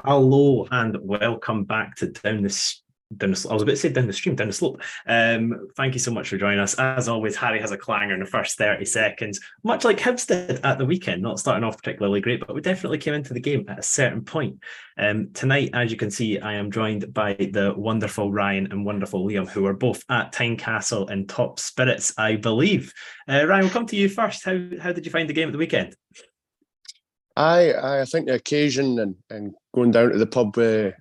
Hello and welcome back to I was about to say down the stream, down the slope. Thank you so much for joining us. As always, Harry has a clanger in the first 30 seconds, much like Hibs did at the weekend. Not starting off particularly great, but we definitely came into the game at a certain point. Tonight, as you can see, I am joined by the wonderful Ryan and wonderful Liam, who are both at Tynecastle in top spirits, I believe. Ryan, we'll come to you first. How did you find the game at the weekend? I think the occasion and going down to the pub with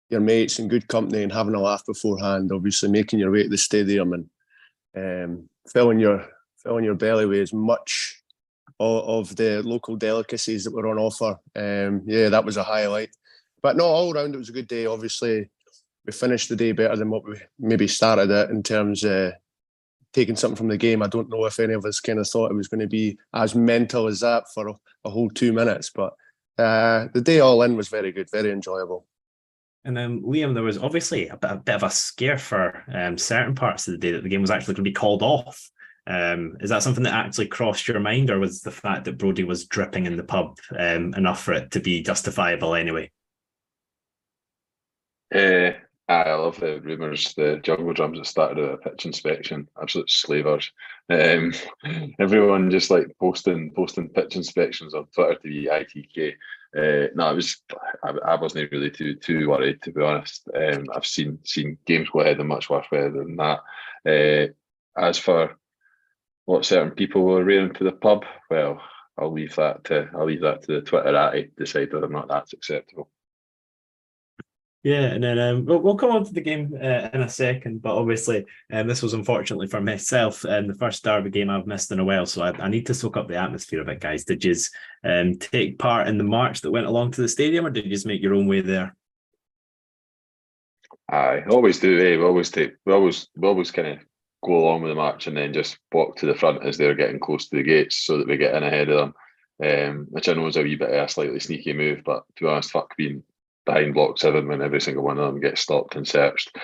your mates in good company and having a laugh beforehand, obviously making your way to the stadium and filling your belly with as much of the local delicacies that were on offer. That was a highlight. But no, all round it was a good day. Obviously, we finished the day better than what we maybe started it in terms of taking something from the game. I don't know if any of us kind of thought it was going to be as mental as that for a whole 2 minutes, but the day all in was very good, very enjoyable. And then Liam, there was obviously a bit of a scare for certain parts of the day that the game was actually going to be called off. Is that something that actually crossed your mind, or was the fact that Brodie was dripping in the pub enough for it to be justifiable anyway? I love the rumours, the jungle drums that started at a pitch inspection, absolute slavers. Everyone just like posting pitch inspections on Twitter to be ITK. No, I wasn't really too worried, to be honest. I've seen games go ahead in much worse weather than that. As for what certain people were wearing to the pub, well, I'll leave that to the Twitterati to decide whether or not that's acceptable. Yeah, and then we'll come on to the game in a second, but obviously this was unfortunately for myself the first derby game I've missed in a while, so I need to soak up the atmosphere a bit, guys. Did you take part in the march that went along to the stadium, or did you just make your own way there? I always do. We always kind of go along with the march and then just walk to the front as they're getting close to the gates so that we get in ahead of them, which I know is a wee bit of a slightly sneaky move, but to be honest, fuck being behind block 7 when every single one of them gets stopped and searched.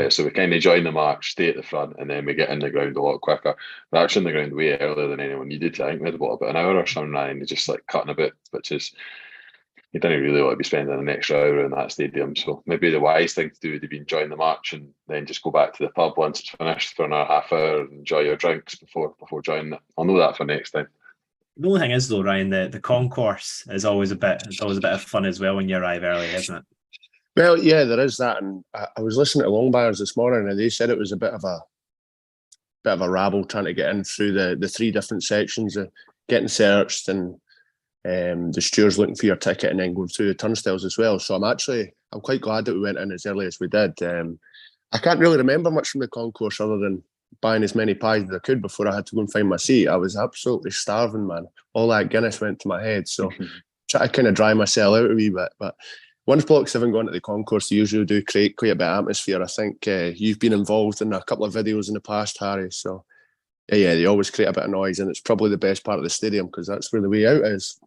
So we kind of join the march, stay at the front, and then we get in the ground a lot quicker. We're actually in the ground way earlier than anyone needed to. I think we had about an hour or something, and just like cutting a bit, which is, you didn't really want to be spending an extra hour in that stadium. So maybe the wise thing to do would have been join the march and then just go back to the pub once it's finished for another half hour and enjoy your drinks before joining it. I'll know that for next time. The only thing is though, Ryan, the concourse is always a bit of fun as well when you arrive early, isn't it? Well, yeah, there is that, and I was listening to Longbarns this morning, and they said it was a bit of a rabble trying to get in through the three different sections of getting searched and the stewards looking for your ticket and then going through the turnstiles as well. So I'm quite glad that we went in as early as we did. I can't really remember much from the concourse other than buying as many pies as I could before I had to go and find my seat. I was absolutely starving, man. All that Guinness went to my head. So try to kind of dry myself out a wee bit. But once Block 7 go into the concourse, they usually do create quite a bit of atmosphere. I think you've been involved in a couple of videos in the past, Harry. So yeah, they always create a bit of noise, and it's probably the best part of the stadium because that's where the way out is.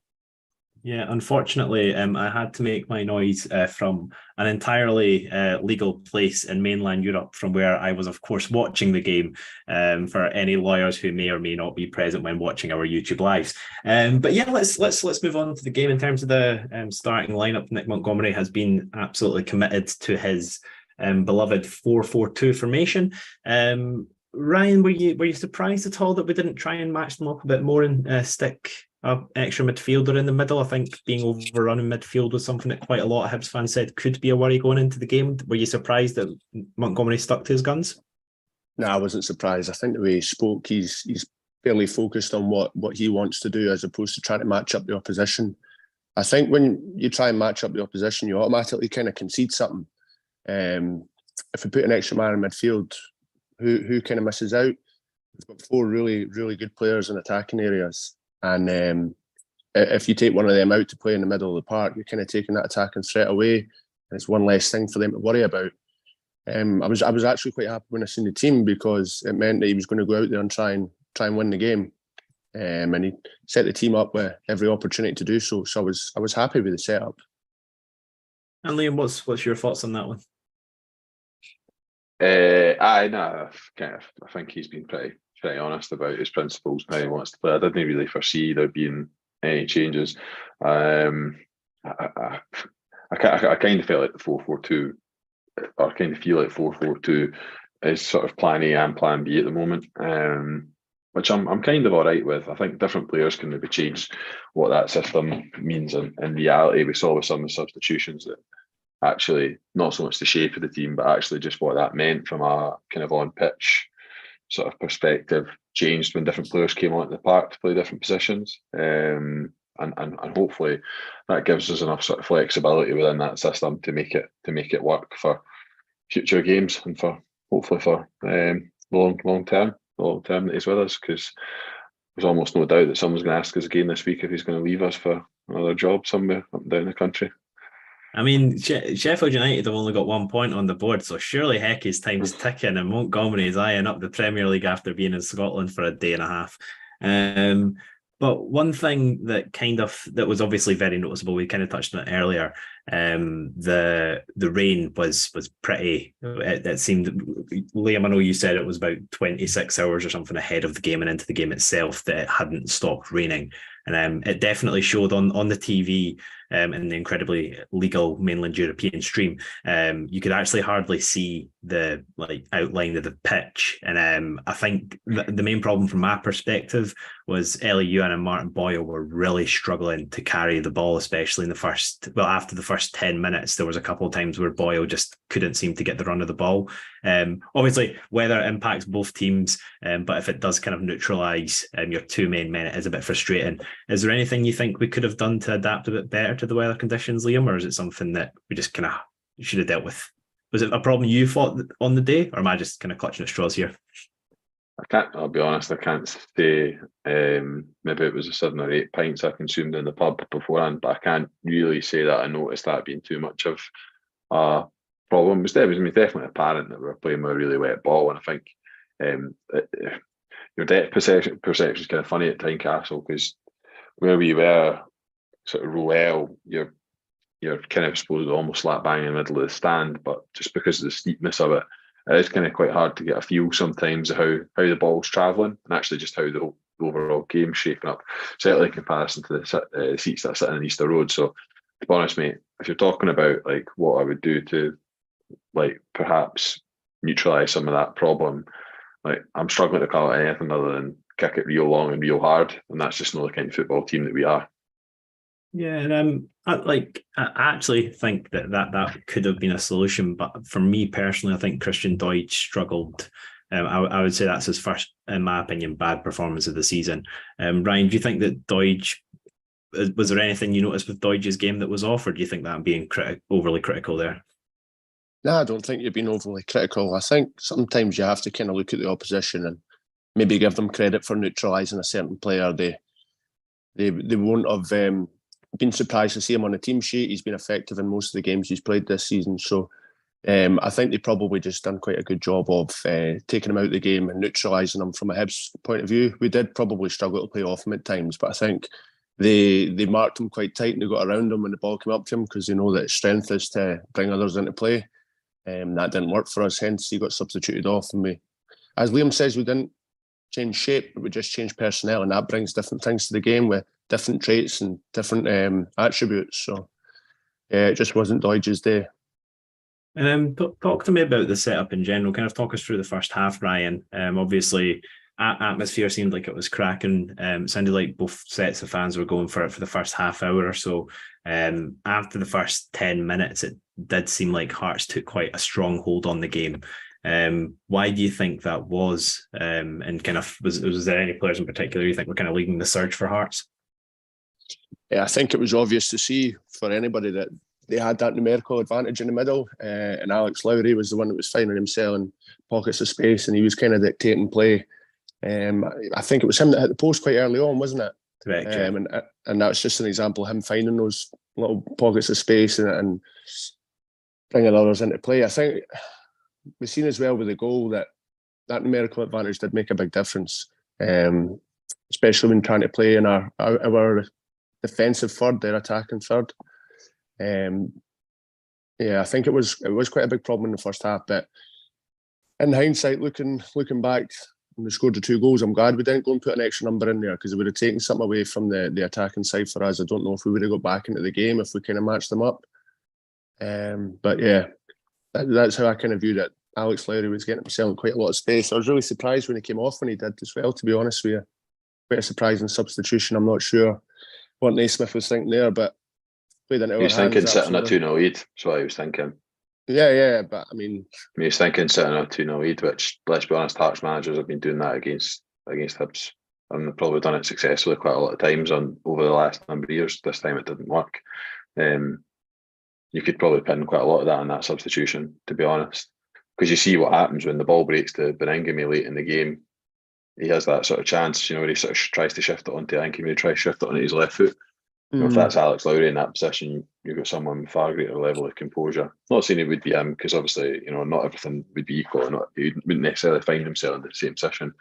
Yeah, unfortunately, I had to make my noise from an entirely legal place in mainland Europe, from where I was, of course, watching the game. For any lawyers who may or may not be present when watching our YouTube lives, but yeah, let's move on to the game. In terms of the starting lineup, Nick Montgomery has been absolutely committed to his beloved 4-4-2 formation. Ryan, were you surprised at all that we didn't try and match them up a bit more and stick an extra midfielder in the middle? I think being overrun in midfield was something that quite a lot of Hibs fans said could be a worry going into the game. Were you surprised that Montgomery stuck to his guns? No, I wasn't surprised. I think the way he spoke, he's fairly focused on what he wants to do as opposed to trying to match up the opposition. I think when you try and match up the opposition, you automatically kind of concede something. If we put an extra man in midfield, who kind of misses out? We've got 4 really, really good players in attacking areas. And if you take one of them out to play in the middle of the park, you're kind of taking that attacking threat away, and it's one less thing for them to worry about. I was actually quite happy when I seen the team because it meant that he was going to go out there and try and win the game, and he set the team up with every opportunity to do so. So I was happy with the setup. And Liam, what's your thoughts on that one? I think he's been pretty honest about his principles and how he wants to play. I didn't really foresee there being any changes. I I kind of felt like the 4-4-2, or I kind of feel like 4-4-2 is sort of plan A and plan B at the moment, which I'm kind of all right with. I think different players can maybe change what that system means in reality. We saw with some of the substitutions that actually not so much the shape of the team, but actually just what that meant from a kind of on pitch sort of perspective changed when different players came onto the park to play different positions. And hopefully that gives us enough sort of flexibility within that system to make it work for future games and for hopefully for long term that he's with us, because there's almost no doubt that someone's going to ask us again this week if he's going to leave us for another job somewhere up and down the country. I mean, Sheffield United have only got 1 point on the board, so surely Hecky's time's ticking, and Montgomery's eyeing up the Premier League after being in Scotland for a day and a half. But one thing that was obviously very noticeable, we kind of touched on it earlier. The rain was pretty. It seemed, Liam, I know you said it was about 26 hours or something ahead of the game and into the game itself that it hadn't stopped raining, and it definitely showed on the TV. In the incredibly legal mainland European stream, you could actually hardly see the outline of the pitch. And I think the main problem from my perspective was Youan and Martin Boyle were really struggling to carry the ball, especially in after the first 10 minutes. There was a couple of times where Boyle just couldn't seem to get the run of the ball. Obviously, weather impacts both teams, but if it does kind of neutralise your two main men, it is a bit frustrating. Is there anything you think we could have done to adapt a bit better to the weather conditions, Liam, or is it something that we just kind of should have dealt with? Was it a problem you thought on the day, or am I just kind of clutching at straws here? I'll be honest, I can't say. Maybe it was a 7 or 8 pints I consumed in the pub beforehand, but I can't really say that I noticed that being too much of a problem. It was definitely apparent that we were playing with a really wet ball, and I think your depth perception is kind of funny at Tynecastle, because where we were sort of Rowell, you're kind of supposed almost slap bang in the middle of the stand, but just because of the steepness of it, it is kind of quite hard to get a feel sometimes of how the ball's travelling, and actually just how the overall game's shaping up, certainly in comparison to the seats that are sitting in Easter Road. So to be honest, mate, if you're talking about like what I would do to like perhaps neutralise some of that problem, like I'm struggling to call it anything other than kick it real long and real hard, and that's just not the kind of football team that we are. Yeah, and I actually think that could have been a solution, but for me personally, I think Christian Doidge struggled. I would say that's his first, in my opinion, bad performance of the season. Ryan, do you think that Doidge, was there anything you noticed with Doidge's game that was off, or do you think that I'm being overly critical there? No, I don't think you've been overly critical. I think sometimes you have to kind of look at the opposition and maybe give them credit for neutralising a certain player. They won't have been surprised to see him on the team sheet. He's been effective in most of the games he's played this season. So I think they probably just done quite a good job of taking him out of the game and neutralising him from a Hibs point of view. We did probably struggle to play off him at times, but I think they marked him quite tight and they got around him when the ball came up to him, because they know that his strength is to bring others into play. That didn't work for us, hence he got substituted off. And we, as Liam says, we didn't change shape, but we just changed personnel, and that brings different things to the game with different traits and different attributes. So it just wasn't Doidge's day. And talk to me about the setup in general. Kind of talk us through the first half, Ryan. Obviously, atmosphere seemed like it was cracking. It sounded like both sets of fans were going for it for the first half hour or so. After the first 10 minutes, it did seem like Hearts took quite a strong hold on the game. Why do you think that was? And kind of was there any players in particular you think were kind of leading the surge for Hearts? Yeah, I think it was obvious to see for anybody that they had that numerical advantage in the middle, and Alex Lowry was the one that was finding himself in pockets of space, and he was kind of dictating play. I think it was him that hit the post quite early on, wasn't it? Correct. And that's just an example of him finding those little pockets of space and bringing others into play. I think we've seen as well with the goal that numerical advantage did make a big difference, especially when trying to play in our defensive third, their attacking third. I think it was quite a big problem in the first half, but in hindsight, looking back, when we scored the 2 goals, I'm glad we didn't go and put an extra number in there, because it would have taken something away from the attacking side for us. I don't know if we would have got back into the game if we kind of matched them up. But yeah, that's how I kind of viewed it. Alex Lowry was getting himself in quite a lot of space. I was really surprised when he came off when he did as well, to be honest with you. Quite a surprising substitution. I'm not sure what Naismith was thinking there, but played into He was our hands. thinking sitting a Absolutely. 2-0 lead. That's what he was thinking. Yeah, but I mean, He was thinking sitting a 2-0 lead, which, let's be honest, Hearts managers have been doing that against Hibs. And they've probably done it successfully quite a lot of times over the last number of years. This time it didn't work. You could probably pin quite a lot of that on that substitution, to be honest. Because you see what happens when the ball breaks to Beningame late in the game. He has that sort of chance, where he sort of tries to shift it onto, I think he may try to shift it onto his left foot. If that's Alex Lowry in that position, you've got someone with far greater level of composure. Not saying it would be him, because obviously, not everything would be equal, and he wouldn't necessarily find himself in the same position.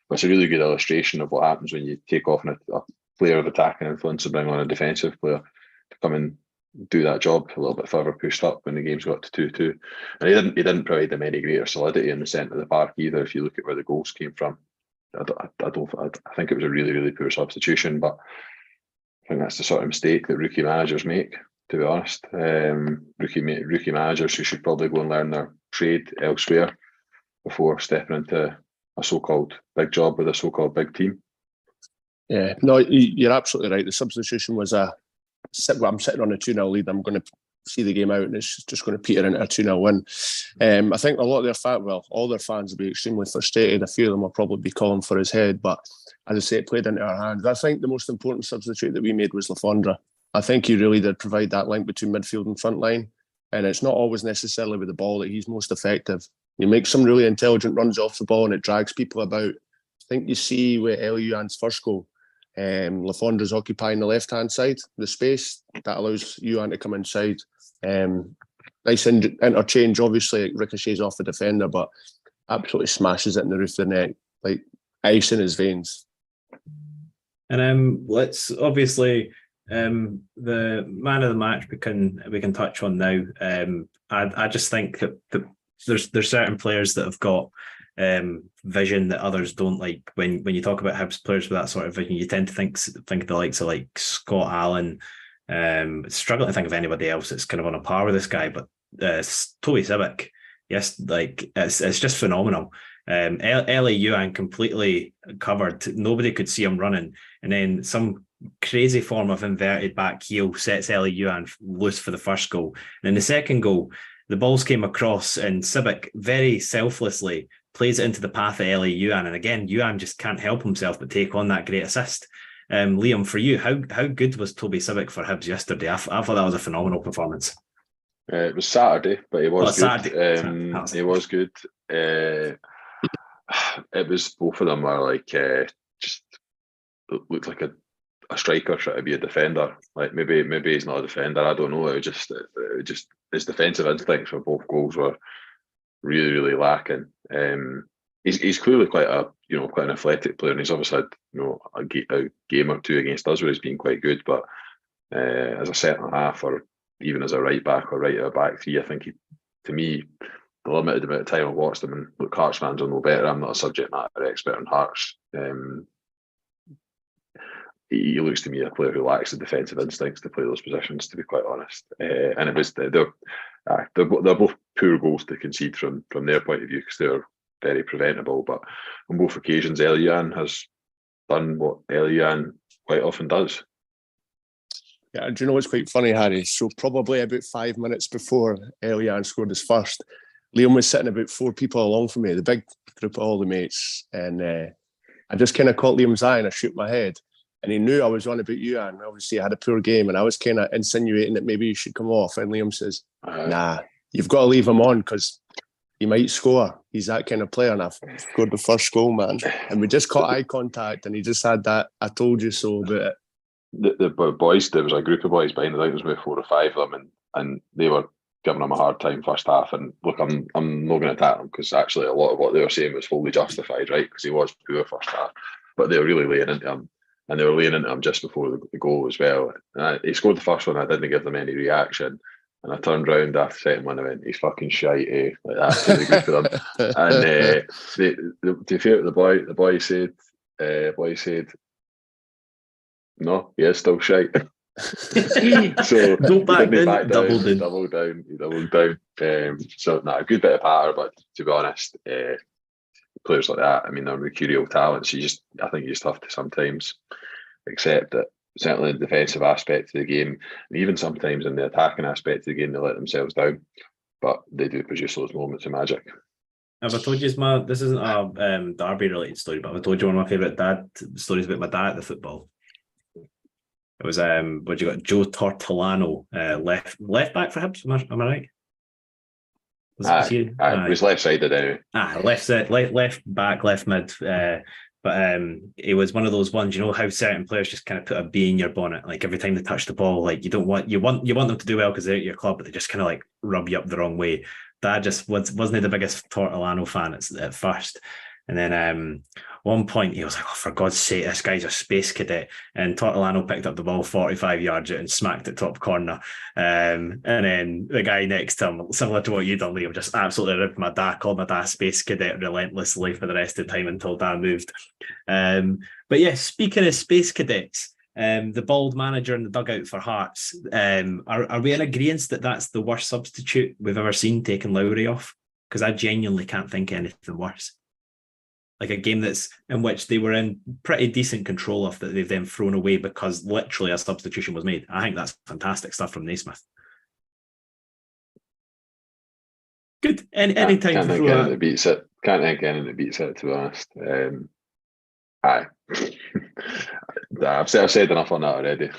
But it's a really good illustration of what happens when you take off a player of attacking influence and bring on a defensive player to come and do that job a little bit further pushed up when the game's got to 2-2. And he didn't provide them any greater solidity in the centre of the park either, if you look at where the goals came from. I think it was a really, really poor substitution, but I think that's the sort of mistake that rookie managers make, to be honest. Rookie managers who should probably go and learn their trade elsewhere before stepping into a so-called big job with a so-called big team. Yeah, no, you're absolutely right. The substitution was I'm sitting on a 2-0 lead. I'm going to see the game out, and it's just going to peter into a 2-0 win. I think a lot of their all their fans will be extremely frustrated. A few of them will probably be calling for his head, but as I say, it played into our hands. I think the most important substitute that we made was Lafondra. I think he really did provide that link between midfield and front line, and it's not always necessarily with the ball that he's most effective. He makes some really intelligent runs off the ball, and it drags people about. I think you see with Youan's first goal, Lafondra's occupying the left-hand side, the space that allows Youan to come inside. Nice interchange. Obviously, it ricochets off the defender, but absolutely smashes it in the roof of the net, like ice in his veins. And let's obviously the man of the match we can touch on now. I just think that there's certain players that have got vision that others don't. Like when you talk about Hibs players with that sort of vision, you tend to think of the likes of like Scott Allen. Struggling to think of anybody else that's kind of on a par with this guy, but Toby Sibbick, yes, like it's just phenomenal. Ellie Youan completely covered, nobody could see him running, and then some crazy form of inverted back heel sets Ellie Youan loose for the first goal. And in the second goal, the balls came across and Sibbick very selflessly plays it into the path of Ellie Youan, and again Youan just can't help himself but take on that great assist. Liam, for you, how good was Toby Sibbick for Hibs yesterday? I thought that was a phenomenal performance. It was Saturday, but he was good. Saturday. He was good. It was, both of them were like just looked like a striker trying to be a defender. Like maybe he's not a defender. I don't know. It just his defensive instincts for both goals were really, really lacking. He's clearly quite an athletic player, and he's obviously had a game or two against us where he's been quite good. But as a centre half, or even as a right back or right at a back three, I think to me, the limited amount of time I watched him, and look, Hearts fans will know better. I'm not a subject matter expert on Hearts. He looks to me a player who lacks the defensive instincts to play those positions, to be quite honest. And it was they're both poor goals to concede from their point of view, because they're very preventable. But on both occasions, Youan has done what Youan quite often does. Yeah, do you know what's quite funny, Harry? So probably about 5 minutes before Youan scored his first, Liam was sitting about 4 people along from me, the big group of all the mates, and I just kind of caught Liam's eye and I shook my head, and he knew I was on about Youan. Obviously, I had a poor game, and I was kind of insinuating that maybe he should come off, and Liam says, "Nah, you've got to leave him on because he might score. He's that kind of player." And I scored the first goal, man. And we just caught eye contact, and he just had that "I told you so" about it. The boys, there was a group of boys behind. I think there was about 4 or 5 of them, and they were giving him a hard time first half. And look, I'm not going to attack them, because actually a lot of what they were saying was fully justified, right? Because he was poor first half, but they were really laying into him, and they were laying into him just before the goal as well. And he scored the first one. I didn't give them any reaction. And I turned round after the second one and I went, "He's fucking shite, eh?" Like that to the group of them. And to be fair, the boy said, "No, he is still shite." So Don't back he didn't in, back down, doubled he in. doubled down. So a good bit of patter, but to be honest, players like that, I mean, they're mercurial talents. I think you just have to sometimes accept that. Certainly in the defensive aspect of the game, and even sometimes in the attacking aspect of the game, they let themselves down. But they do produce those moments of magic. Have I told you this isn't a Derby related story, but have I told you one of my favourite dad stories about my dad at the football? It was what you got, Joe Tortolano, left back for Hibs. Am I right? It was left sided anyway. Left back, left mid. But it was one of those ones, you know how certain players just kind of put a bee in your bonnet. Like every time they touch the ball, like you want them to do well because they're at your club, but they just kind of like rub you up the wrong way. Dad just wasn't the biggest Tortolano fan at first. And then one point he was like, oh, for God's sake, this guy's a space cadet. And Tortolano picked up the ball 45 yards out and smacked it top corner. And then the guy next to him, similar to what you done, Liam, just absolutely ripped my dad, called my dad space cadet relentlessly for the rest of the time until Dad moved. But yeah, speaking of space cadets, the bald manager in the dugout for Hearts, are we in agreement that that's the worst substitute we've ever seen, taking Lowry off? Because I genuinely can't think of anything worse. Like a game that's in which they were in pretty decent control of that they've then thrown away because literally a substitution was made. I think that's fantastic stuff from Naismith. Good. Any time can't to think throw anything that beats it. Can't think anything that beats it, to be honest. Aye. I've said enough on that already.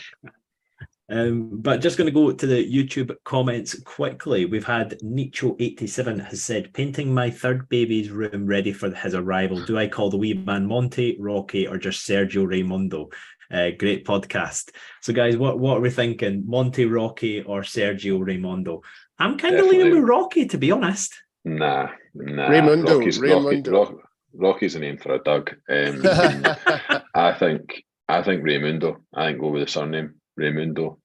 But just going to go to the YouTube comments quickly. We've had Nicho87 has said, painting my third baby's room ready for his arrival. Do I call the wee man Monte, Rocky, or just Sergio Raimundo? Great podcast. So guys, what are we thinking? Monte, Rocky, or Sergio Raimundo? I'm kind of leaning with Rocky, to be honest. Nah. Raimundo. Rocky's a name for a Doug. I think Raimundo. I think go with the surname. Raimundo,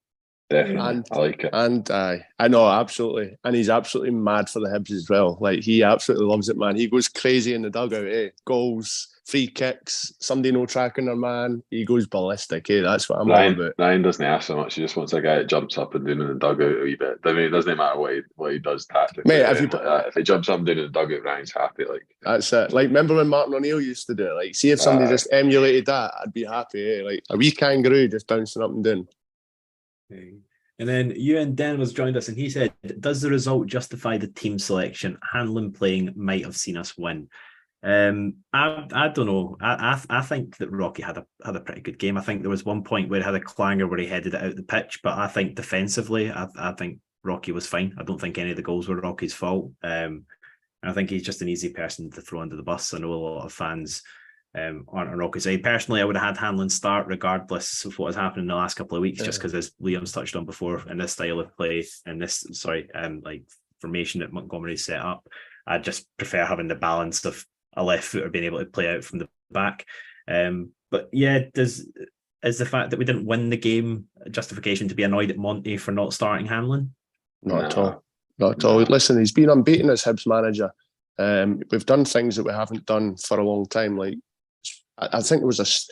definitely. I like it. And I know, absolutely. And he's absolutely mad for the Hibs as well. Like, he absolutely loves it, man. He goes crazy in the dugout, Goals, free kicks, somebody no tracking their man. He goes ballistic, That's what I'm all about. Ryan doesn't ask so much. He just wants a guy that jumps up and down in the dugout a wee bit. I mean, it doesn't matter what he does tactically. Mate, if he jumps up and down in the dugout, Ryan's happy. Like, that's it. Like, remember when Martin O'Neill used to do it? Like, see if somebody just emulated that, I'd be happy, Like, a wee kangaroo just bouncing up and down. And then Youan Den was joined us and he said, does the result justify the team selection? Hanlon playing might have seen us win. I don't know. I think that Rocky had a pretty good game. I think there was one point where he had a clanger where he headed it out the pitch, but I think defensively, I think Rocky was fine. I don't think any of the goals were Rocky's fault. I think he's just an easy person to throw under the bus. I know a lot of fans aren't on Rocky's side. Personally, I would have had Hanlon start regardless of what has happened in the last couple of weeks, just because, as Liam's touched on before, in this style of play and like formation that Montgomery's set up, I just prefer having the balance of a left footer being able to play out from the back. But yeah, is the fact that we didn't win the game a justification to be annoyed at Monte for not starting Hanlon? Not at all. Listen, he's been unbeaten as Hibs manager. We've done things that we haven't done for a long time. Like, I think it was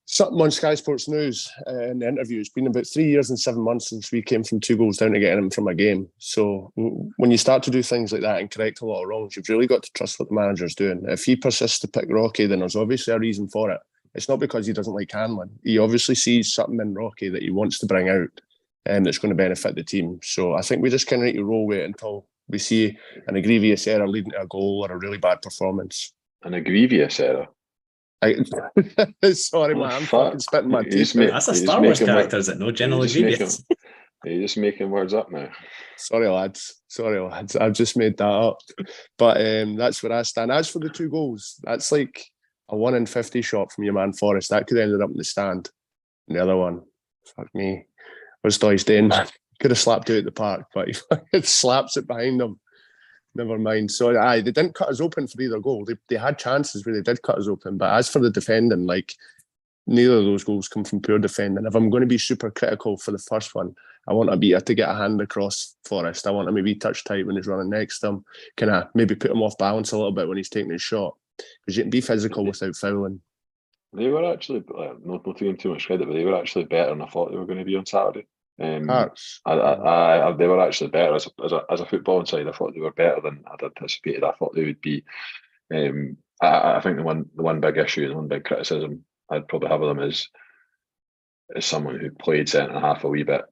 something on Sky Sports News in the interview. It's been about 3 years and 7 months since we came from 2 goals down to getting him from a game. So when you start to do things like that and correct a lot of wrongs, you've really got to trust what the manager's doing. If he persists to pick Rocky, then there's obviously a reason for it. It's not because he doesn't like Hanlon. He obviously sees something in Rocky that he wants to bring out and that's going to benefit the team. So I think we just kind of need to roll with it until we see an egregious error leading to a goal or a really bad performance. An egregious error? Sorry, man, I'm fucking spitting my teeth. That's a Star Wars character, is it? No, General Grievous. Are you just making words up now? Sorry, lads. I've just made that up. But that's where I stand. As for the 2 goals, that's like a 1 in 50 shot from your man Forrest. That could have ended up in the stand. And the other one, fuck me, was Doy's Dane, man. Could have slapped out at the park, but he slaps it behind him. Never mind. So, they didn't cut us open for either goal. They had chances where they did cut us open. But as for the defending, like, neither of those goals come from pure defending. If I'm going to be super critical for the first one, I want a beater to get a hand across Forrest. I want him to be touch tight when he's running next to him. Kind of maybe put him off balance a little bit when he's taking his shot. Because you can be physical without fouling. They were actually, not taking too much credit, but they were actually better than I thought they were going to be on Saturday. Hearts. They were actually better as a footballing side. I thought they were better than I'd anticipated. I thought they would be. I think the one big issue and one big criticism I'd probably have of them is someone who played centre half a wee bit.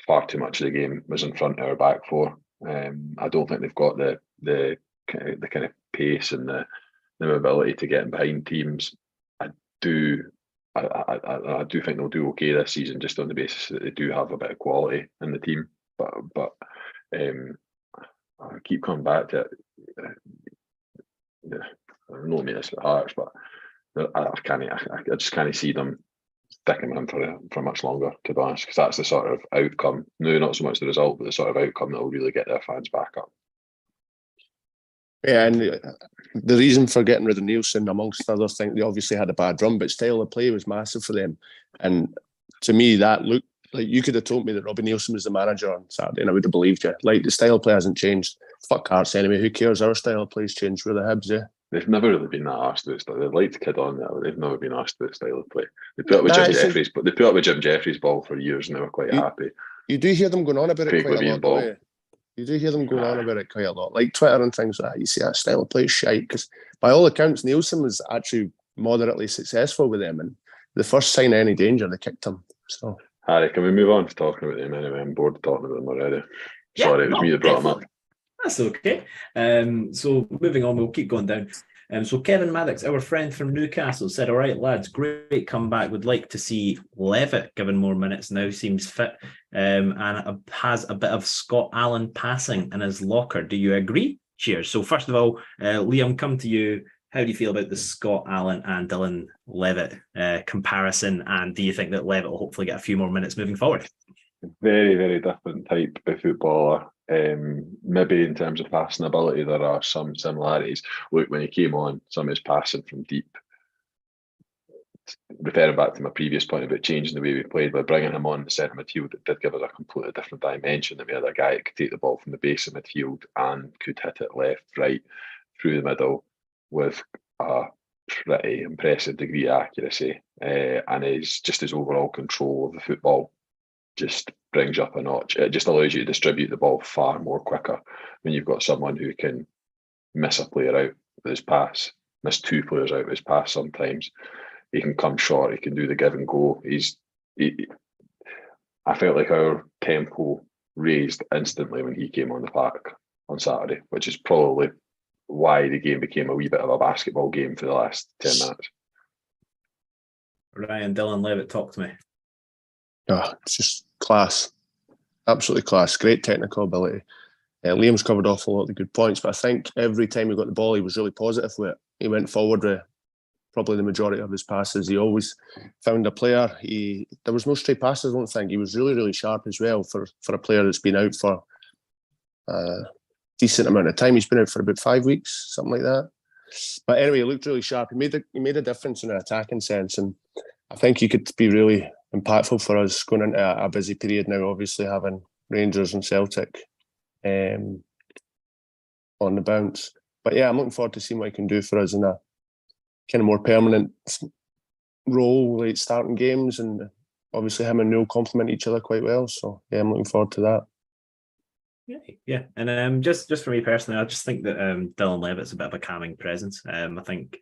Far too much of the game was in front of our back four. I don't think they've got the kind of pace and the ability to get in behind teams. I do think they'll do okay this season, just on the basis that they do have a bit of quality in the team. But I keep coming back to it. I don't know me this with Hearts, but I just can't see them sticking with him for much longer, to be honest, because that's the sort of outcome. No, not so much the result, but the sort of outcome that will really get their fans back up. Yeah, and the reason for getting rid of Nielsen, amongst other things, they obviously had a bad run, but style of play was massive for them. And to me, that looked like you could have told me that Robbie Nielsen was the manager on Saturday, and I would have believed you. Like, the style of play hasn't changed. Fuck Hearts anyway. Who cares? Our style of play's changed. We're the Hibs, yeah. They've never really been that asked about style. They've liked to kid on that, but they've never been asked about style of play. They put up with Jim Jeffries, but they put up with Jim Jeffries' ball for years, and they were quite happy. You do hear them going on about it quite a lot, ball. You do hear them going on about it quite a lot, like Twitter and things like that. You see that style of play is shite, because by all accounts, Nielsen was actually moderately successful with them, and the first sign of any danger, they kicked him. So, Harry, can we move on to talking about them anyway? I'm bored of talking about them already. Sorry, it was me that brought them up. That's okay. So moving on, we'll keep going down. So Kevin Maddox, our friend from Newcastle, said, "All right, lads, great comeback. Would like to see Levitt given more minutes now. Seems fit and has a bit of Scott Allen passing in his locker. Do you agree? Cheers." So first of all, Liam, come to you. How do you feel about the Scott Allen and Dylan Levitt comparison? And do you think that Levitt will hopefully get a few more minutes moving forward? Very, very different type of footballer. Maybe in terms of passing ability, there are some similarities. Look, when he came on, some of his passing from deep, referring back to my previous point about changing the way we played, by bringing him on the centre midfield, it did give us a completely different dimension. That we had a guy that could take the ball from the base of midfield and could hit it left, right, through the middle with a pretty impressive degree of accuracy, and his overall control of the football just brings you up a notch. It just allows you to distribute the ball far more quicker when you've got someone who can miss a player out with his pass, miss two players out with his pass sometimes. He can come short, he can do the give and go. I felt like our tempo raised instantly when he came on the park on Saturday, which is probably why the game became a wee bit of a basketball game for the last 10 minutes. Ryan, Dylan Levitt, talk to me. Oh, it's just class. Absolutely class. Great technical ability. Liam's covered off a lot of the good points, but I think every time he got the ball, he was really positive with it. He went forward with probably the majority of his passes. He always found a player. There was no stray passes, I don't think. He was really, really sharp as well for a player that's been out for a decent amount of time. He's been out for about 5 weeks, something like that. But anyway, he looked really sharp. He made a difference in an attacking sense, and I think he could be really impactful for us going into a busy period now, obviously having Rangers and Celtic on the bounce. But yeah, I'm looking forward to seeing what he can do for us in a kind of more permanent role, like starting games, and obviously him and Neil complement each other quite well. So yeah, I'm looking forward to that. Yeah, and just for me personally, I just think that Dylan Levitt's a bit of a calming presence. I think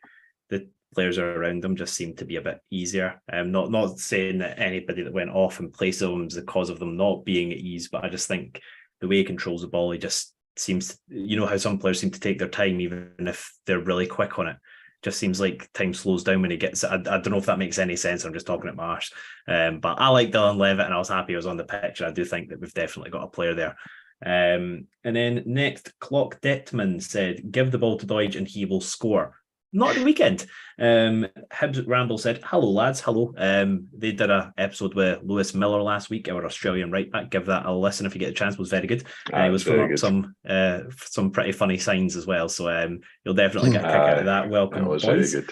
the players around him just seem to be a bit easier. Not saying that anybody that went off in place of him is the cause of them not being at ease, but I just think the way he controls the ball, he just seems to, you know how some players seem to take their time even if they're really quick on it. Just seems like time slows down when he gets it. I don't know if that makes any sense. I'm just talking at my arse. But I like Dylan Levitt, and I was happy he was on the pitch. I do think that we've definitely got a player there. And then next, Clock Detman said, "Give the ball to Doidge and he will score." Not the weekend. Hibs Ramble said, "Hello lads, hello." They did an episode with Lewis Miller last week, our Australian right back. Give that a listen if you get a chance. It was very good. It was throwing up some pretty funny signs as well. So you'll definitely get a kick out of that. Welcome, it was boys. Very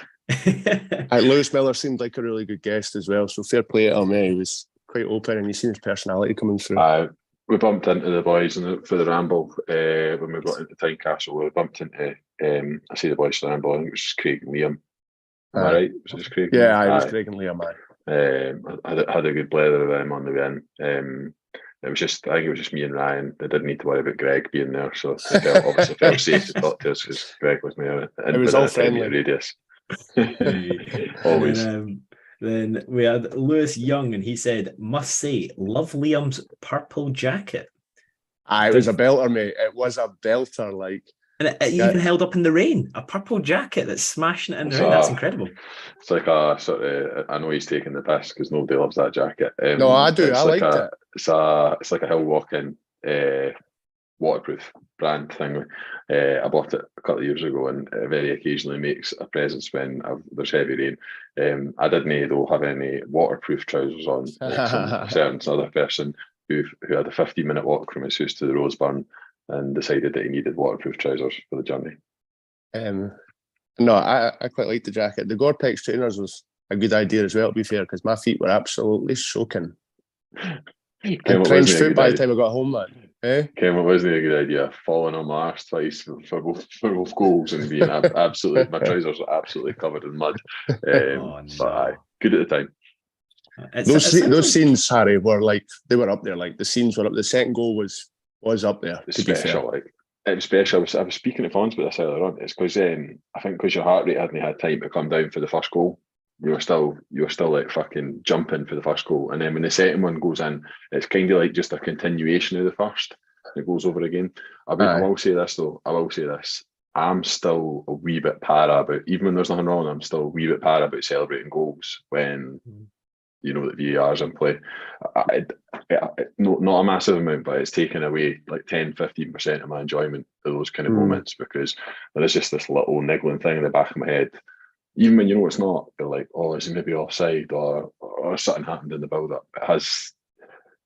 good. Lewis Miller seemed like a really good guest as well. So fair play to him. He was quite open, and you seen his personality coming through. We bumped into the boys for the Ramble when we got into Tynecastle. We bumped into, I see the boys for the Ramble, I think it was Craig and Liam. Am I right? Was it Craig? Yeah, I was Craig and Liam, man. I had a good blether of them on the win. I think it was just me and Ryan. They didn't need to worry about Greg being there, so they obviously felt safe to talk to us because Greg was there. It was all friendly. Radius. Always. Then we had Lewis Young, and he said, "Must say, love Liam's purple jacket." It was a belter, mate. It was a belter, like. And it even held up in the rain. A purple jacket that's smashing it in the rain. That's incredible. It's like a sort of. I know he's taking the piss because nobody loves that jacket. No, I do. I liked it. It's like a hill walking waterproof brand thing. I bought it a couple of years ago, and it very occasionally makes a presence when there's heavy rain. I didn't though have any waterproof trousers on. Like some other person who had a 15-minute walk from his house to the Roseburn and decided that he needed waterproof trousers for the journey. No, I quite liked the jacket. The Gore-Tex trainers was a good idea as well, to be fair, because my feet were absolutely soaking. Trench foot by the time I got home, man. Ken, it wasn't a good idea. Falling on my arse twice for both goals and being absolutely, my trousers were absolutely covered in mud. But good at the time. Those scenes, Harry, were like, they were up there. Like the scenes were up. The second goal was up there. It's special, like it was special. I was speaking to Fons about this earlier on. It's because I think because your heart rate hadn't had time to come down for the first goal, you were still like fucking jumping for the first goal, and then when the second one goes in, it's kind of like just a continuation of the first. It goes over again. I will say this though. I'm still a wee bit para about, even when there's nothing wrong, I'm still a wee bit para about celebrating goals when you know that VAR's in play. Not a massive amount, but it's taken away like 10-15% of my enjoyment of those kind of moments, because there is just this little niggling thing in the back of my head. Even when you know it's not, you're like, oh, is it maybe offside or something happened in the build-up. It has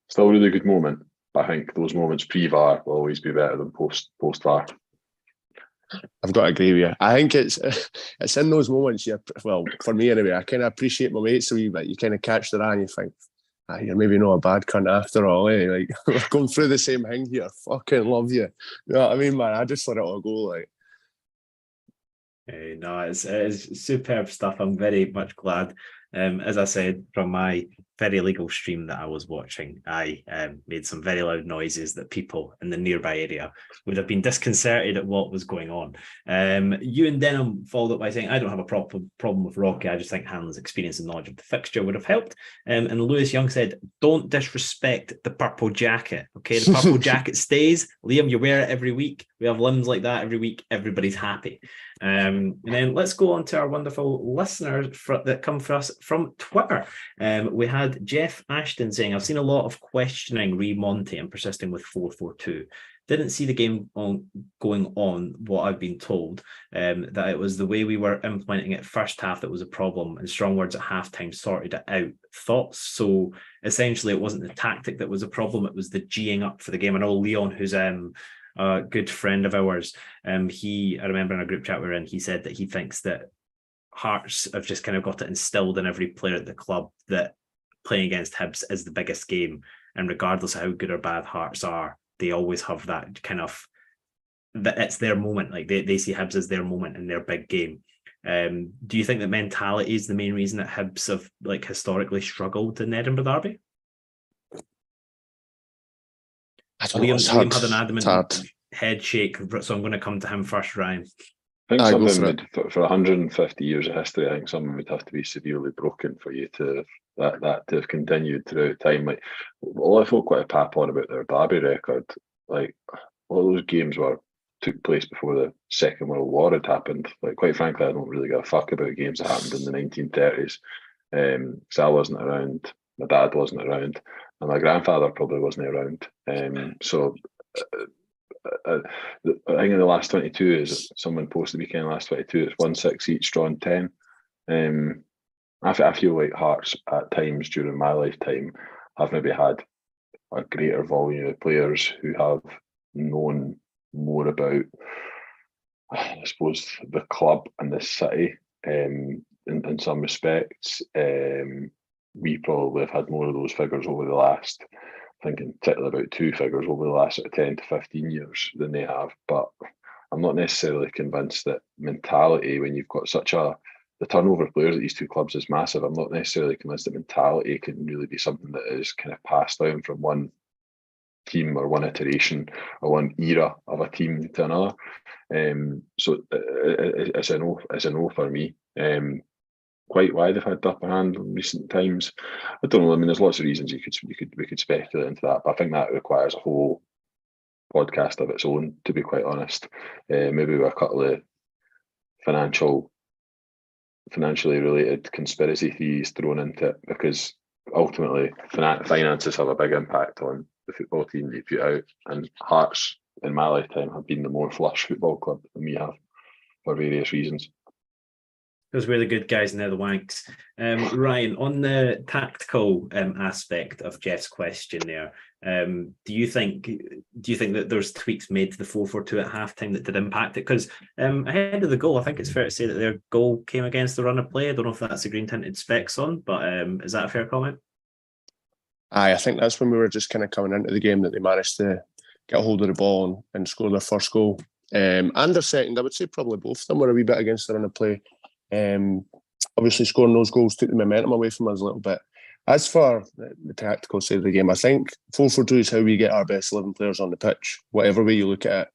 still a really good moment, but I think those moments pre-VAR will always be better than post-VAR. I've got to agree with you. I think it's in those moments, well, for me anyway, I kind of appreciate my mates a wee bit. You kind of catch their eye and you think, you're maybe not a bad cunt after all, eh? Like, we're going through the same thing here. Fucking love you. You know what I mean, man? I just let it all go, like. No, it's superb stuff. I'm very much glad. As I said, from my very legal stream that I was watching, I made some very loud noises that people in the nearby area would have been disconcerted at what was going on. Youan Denham followed up by saying, I don't have a problem with Rocky. I just think Hanlon's experience and knowledge of the fixture would have helped. And Lewis Young said, don't disrespect the purple jacket. Okay, the purple jacket stays. Liam, you wear it every week. We have limbs like that every week. Everybody's happy. And then let's go on to our wonderful listeners that come for us from Twitter. We had Jeff Ashton saying, I've seen a lot of questioning Monte and persisting with 4-4-2. Didn't see the game going on what I've been told, that it was the way we were implementing it first half that was a problem, and strong words at halftime sorted it out. Thoughts? So essentially it wasn't the tactic that was a problem, it was the G'ing up for the game. I know Leon, who's a good friend of ours, I remember in a group chat we were in, he said that he thinks that Hearts have just kind of got it instilled in every player at the club that playing against Hibs is the biggest game, and regardless of how good or bad Hearts are, they always have that kind of, that it's their moment. Like they see Hibs as their moment and their big game. Do you think that mentality is the main reason that Hibs have like historically struggled in the Edinburgh derby? Liam had an adamant head shake, so I'm going to come to him first, Ryan. I think something for 150 years of history, I think something would have to be severely broken for you to that to have continued throughout time. Like, a lot of folk quite a pap on about their derby record. Like, all those games took place before the Second World War had happened. Like, quite frankly, I don't really give a fuck about games that happened in the 1930s. Because I wasn't around, my dad wasn't around, and my grandfather probably wasn't around. So I think in the last 22, is someone posted the weekend, last 22, it's 1-6 each, drawn 10. I feel like Hearts at times during my lifetime have maybe had a greater volume of players who have known more about, I suppose, the club and the city in some respects. We probably have had more of those figures over the last, thinking particularly about two figures over the last 10 to 15 years than they have. But I'm not necessarily convinced that mentality, when you've got such a the turnover of players at these two clubs is massive. I'm not necessarily convinced that mentality can really be something that is kind of passed down from one team or one iteration or one era of a team to another. So it's a no for me. Quite why they've had the upper hand in recent times, I don't know. I mean, there's lots of reasons we could speculate into that, but I think that requires a whole podcast of its own, to be quite honest. Maybe with a couple of financially related conspiracy theories thrown into it, because ultimately finances have a big impact on the football team they put out, and Hearts in my lifetime have been the more flush football club than we have for various reasons. Because we're the good guys and they're the wanks. Ryan, on the tactical aspect of Jeff's question there, do you think that there's tweaks made to the 4-4-2 at halftime that did impact it? Because ahead of the goal, I think it's fair to say that their goal came against the run of play. I don't know if that's the green tinted specs on, but is that a fair comment? I think that's when we were just kind of coming into the game that they managed to get a hold of the ball and score their first goal. And their second, I would say probably both of them were a wee bit against the run of play. Obviously scoring those goals took the momentum away from us a little bit. As for the tactical side of the game, I think 4-4-2 is how we get our best 11 players on the pitch, whatever way you look at it.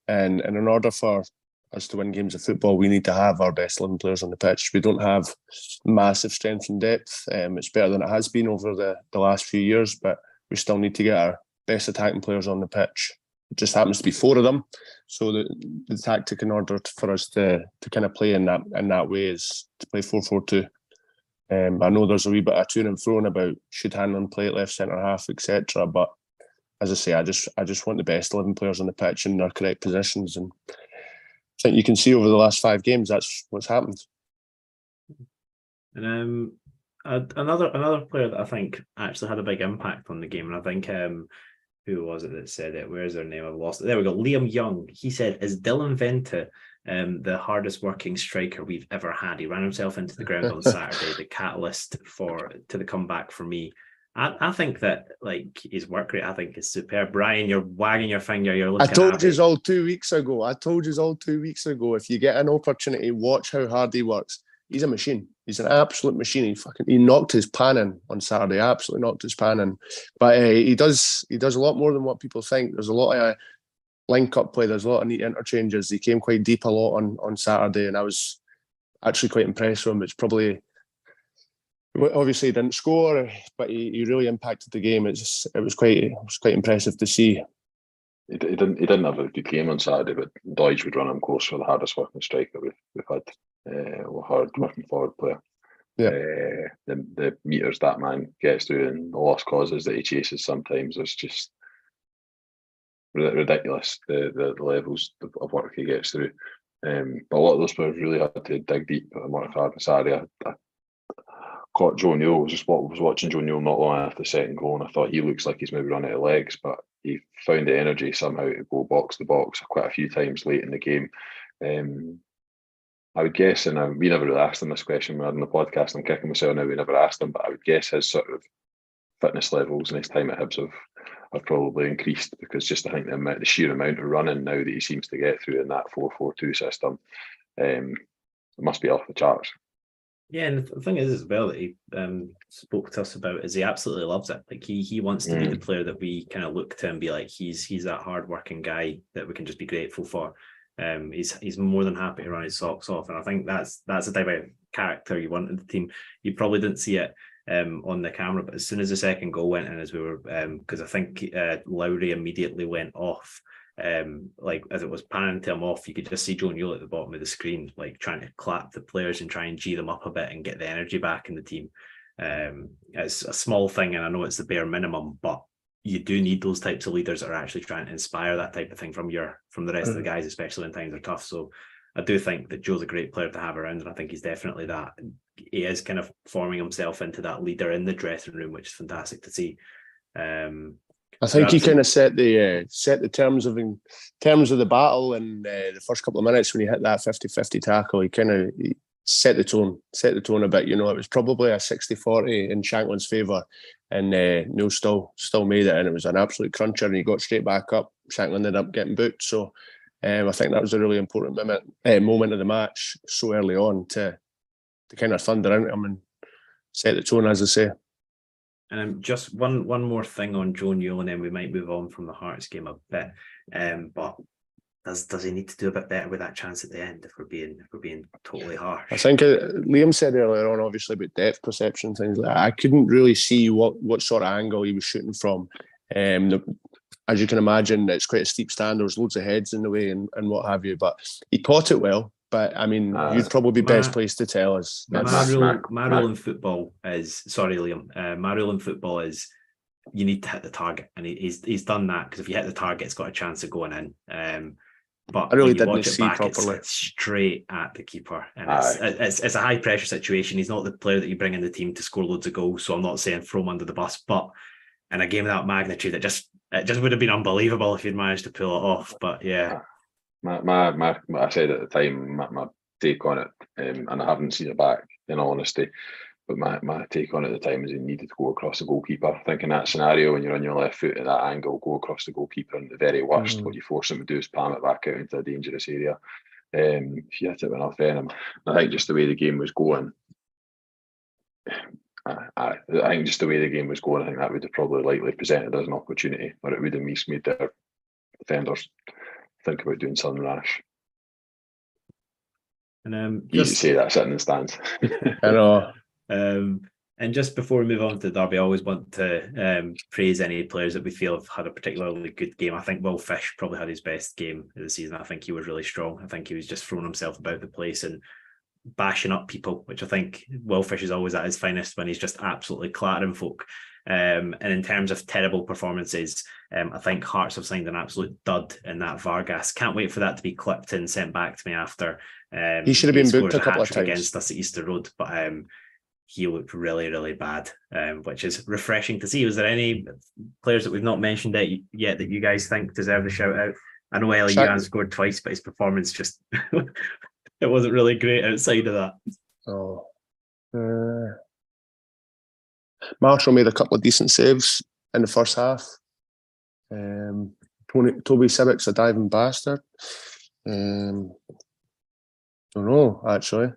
And in order for us to win games of football, we need to have our best 11 players on the pitch. We don't have massive strength and depth. It's better than it has been over the last few years, but we still need to get our best attacking players on the pitch. It just happens to be 4 of them. So the tactic in order for us to kind of play in that way is to play 4-4-2. I know there's a wee bit of to and fro about should Hanlon play at left centre half, etc. But as I say, I just want the best 11 players on the pitch in their correct positions, and I think you can see over the last 5 games that's what's happened. And another player that I think actually had a big impact on the game, and I think who was it that said it? Where's their name? I've lost it. There we go. Liam Young. He said, "Is Dylan Vente the hardest working striker we've ever had? He ran himself into the ground on Saturday, the catalyst to the comeback for me." I think that his work rate, I think, is superb. Brian, you're wagging your finger. You're looking. I told you all 2 weeks ago. If you get an opportunity, watch how hard he works. He's a machine. He's an absolute machine. He knocked his pan in on Saturday. Absolutely knocked his pan in. But he does a lot more than what people think. There's a lot of link-up play. There's a lot of neat interchanges. He came quite deep a lot on Saturday, and I was actually quite impressed with him. It's probably, obviously he didn't score, but he really impacted the game. It was quite impressive to see. He didn't have a good game on Saturday, but Deutsch would run him close for the hardest working striker we've had. Hard working forward player. Yeah. The meters that man gets through and the lost causes that he chases sometimes is just ridiculous. The levels of work he gets through. But a lot of those players really had to dig deep and work hard on Saturday. I caught Joe Newell. Was watching Joe Newell not long after the second goal, and I thought he looks like he's maybe run out of legs, but he found the energy somehow to go box to box quite a few times late in the game. I would guess, and we never really asked him this question. We had on the podcast. I'm kicking myself now. We never asked him, but I would guess his sort of fitness levels and his time at Hibs have probably increased, because just I think the sheer amount of running now that he seems to get through in that 4-4-2 system, it must be off the charts. Yeah, and the thing is as well that he spoke to us about is he absolutely loves it. He wants to be the player that we kind of look to and be like, he's that hard-working guy that we can just be grateful for. He's more than happy to run his socks off, and I think that's the type of character you want in the team. You probably didn't see it on the camera, but as soon as the second goal went in, as we were, because I think Lowry immediately went off. As it was panning to him off, you could just see Joe Newell at the bottom of the screen, trying to clap the players and try and G them up a bit and get the energy back in the team. It's a small thing, and I know it's the bare minimum, but you do need those types of leaders that are actually trying to inspire that type of thing from the rest of the guys, especially when times are tough. So I do think that Joe's a great player to have around, and I think he's definitely that. He is kind of forming himself into that leader in the dressing room, which is fantastic to see. I think he kind of set the terms of the battle in the first couple of minutes when he hit that 50-50 tackle. He set the tone a bit. It was probably a 60-40 in Shankland's favour, and Neil still made it, and it was an absolute cruncher, and he got straight back up. Shankland ended up getting booked, so I think that was a really important moment of the match so early on to kind of thunder into him and set the tone, as I say. And just one more thing on Youan, and then we might move on from the Hearts game a bit. But does he need to do a bit better with that chance at the end? If we're being totally harsh, I think Liam said earlier on, obviously about depth perception, things like that. I couldn't really see what sort of angle he was shooting from. As you can imagine, it's quite a steep stand. There's loads of heads in the way and what have you. But he caught it well. But I mean, you'd probably be best placed to tell us. My rule in football is, sorry, Liam. My rule in football is you need to hit the target, and he's done that, because if you hit the target, it's got a chance of going in. But I really when you didn't watch it see back, properly. it's straight at the keeper, and it's a high pressure situation. He's not the player that you bring in the team to score loads of goals, so I'm not saying throw him under the bus. But in a game of that magnitude, it just would have been unbelievable if he'd managed to pull it off. But yeah. My I said at the time, my take on it, and I haven't seen it back, in all honesty, but my take on it at the time is he needed to go across the goalkeeper. I think in that scenario, when you're on your left foot at that angle, go across the goalkeeper, and at the very worst, what you force him to do is palm it back out into a dangerous area. If you hit it with enough venom, I think just the way the game was going, I think just the way the game was going, I think that would have probably likely presented as an opportunity, or it would have made their defenders think about doing something rash. And easy to say that sitting in the stands. I know. And just before we move on to the derby, I always want to praise any players that we feel have had a particularly good game. I think Will Fish probably had his best game of the season. I think he was really strong. I think he was just throwing himself about the place and bashing up people, which I think Will Fish is always at his finest when he's just absolutely clattering folk. And in terms of terrible performances, I think Hearts have signed an absolute dud in that Vargas. Can't wait for that to be clipped and sent back to me after. He should have been booked a couple of times against us at Easter Road, but he looked really, really bad, which is refreshing to see. Was there any players that we've not mentioned yet that you guys think deserve the shout out? I know Youan scored twice, but his performance just it wasn't really great outside of that. Oh. Marshall made a couple of decent saves in the first half. Toby Sibbick's a diving bastard. Don't know, actually.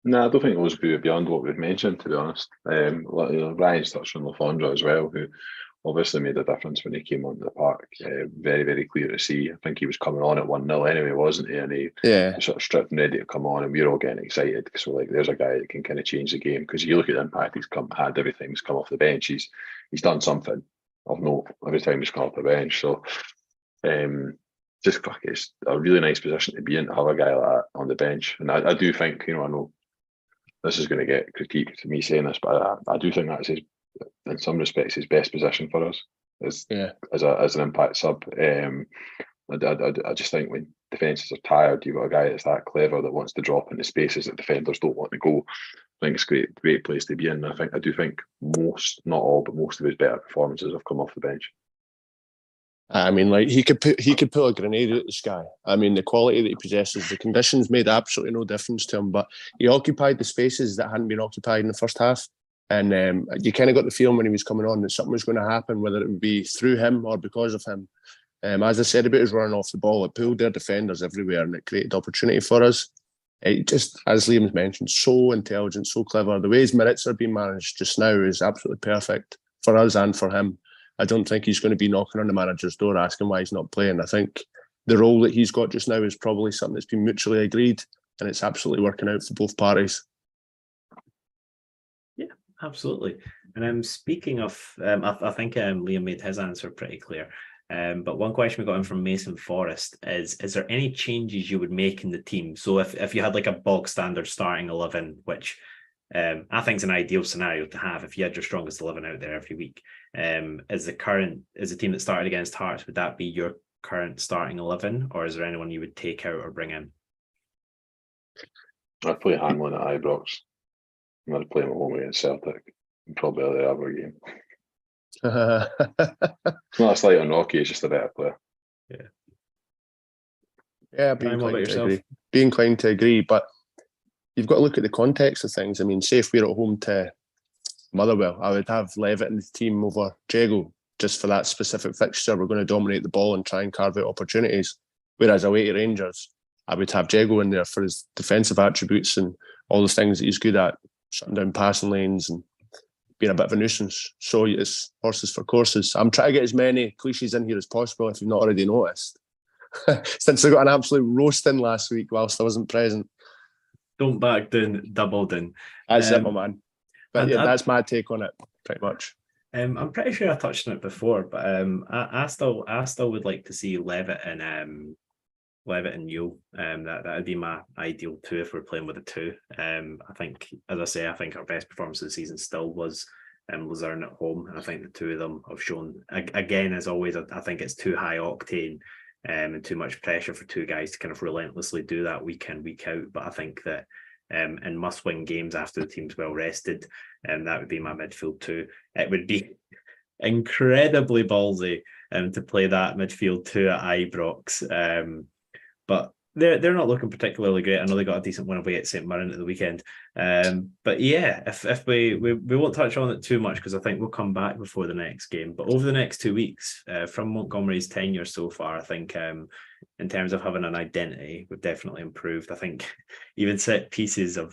No, I don't think it was beyond what we've mentioned, to be honest. Ryan's touched on Lafondra as well, who obviously made a difference when he came onto the park. Very, very clear to see. I think he was coming on at 1-0 anyway, wasn't he? And he was sort of stripped and ready to come on, and we were all getting excited because we're like, there's a guy that can kind of change the game. Because you look at the impact he's had every time he's come off the bench. He's done something of note every time he's come off the bench. So it's a really nice position to be in, to have a guy like that on the bench. And I do think, I know this is going to get critiqued to me saying this, but I do think that's in some respects his best position for us as an impact sub. I just think when defences are tired, you've got a guy that's that clever that wants to drop into spaces that defenders don't want to go. I think it's a great place to be in. I do think most, not all, but most of his better performances have come off the bench. I mean, like he could pull a grenade out of the sky. I mean, the quality that he possesses, the conditions made absolutely no difference to him, but he occupied the spaces that hadn't been occupied in the first half. And you kind of got the feeling when he was coming on that something was going to happen, whether it would be through him or because of him. As I said about his running off the ball, it pulled their defenders everywhere and it created opportunity for us. It just, as Liam's mentioned, so intelligent, so clever. The way his minutes are being managed just now is absolutely perfect for us and for him. I don't think he's going to be knocking on the manager's door asking why he's not playing. I think the role that he's got just now is probably something that's been mutually agreed, and it's absolutely working out for both parties. Yeah, absolutely. And speaking of, I think Liam made his answer pretty clear. But one question we got in from Mason Forrest is there any changes you would make in the team? So if you had like a bog standard starting 11, which I think is an ideal scenario to have if you had your strongest 11 out there every week. As the team that started against Hearts, would that be your current starting 11, or is there anyone you would take out or bring in? I'd play Hanlon at Ibrox. I'd play him at home against Celtic and probably the other game. It's not a slight on Rocky, it's just a better player. Yeah, be inclined to agree, but you've got to look at the context of things. I mean, say if we're at home to Motherwell, I would have Levitt in the team over Jago just for that specific fixture. We're going to dominate the ball and try and carve out opportunities. Whereas away to Rangers, I would have Jago in there for his defensive attributes and all the things that he's good at, shutting down passing lanes and being a bit of a nuisance. So it's horses for courses. I'm trying to get as many cliches in here as possible, if you've not already noticed. Since I got an absolute roasting last week whilst I wasn't present. Don't back down, double down. That's it, my man. But yeah, that's my take on it, pretty much. I'm pretty sure I touched on it before, but I still would like to see Levitt and Youan. That would be my ideal two if we're playing with a two. I think, as I say, I think our best performance of the season still was Luzerne at home, and I think the two of them have shown, again, as always, I think it's too high octane and too much pressure for two guys to kind of relentlessly do that week in, week out. But I think that in must-win games after the team's well rested, that would be my midfield two. It would be incredibly ballsy to play that midfield two at Ibrox. But they're not looking particularly great. I know they got a decent win away at St Mirren at the weekend. But yeah, if we won't touch on it too much because I think we'll come back before the next game. But over the next 2 weeks, from Montgomery's tenure so far, I think in terms of having an identity, we've definitely improved. I think even set pieces have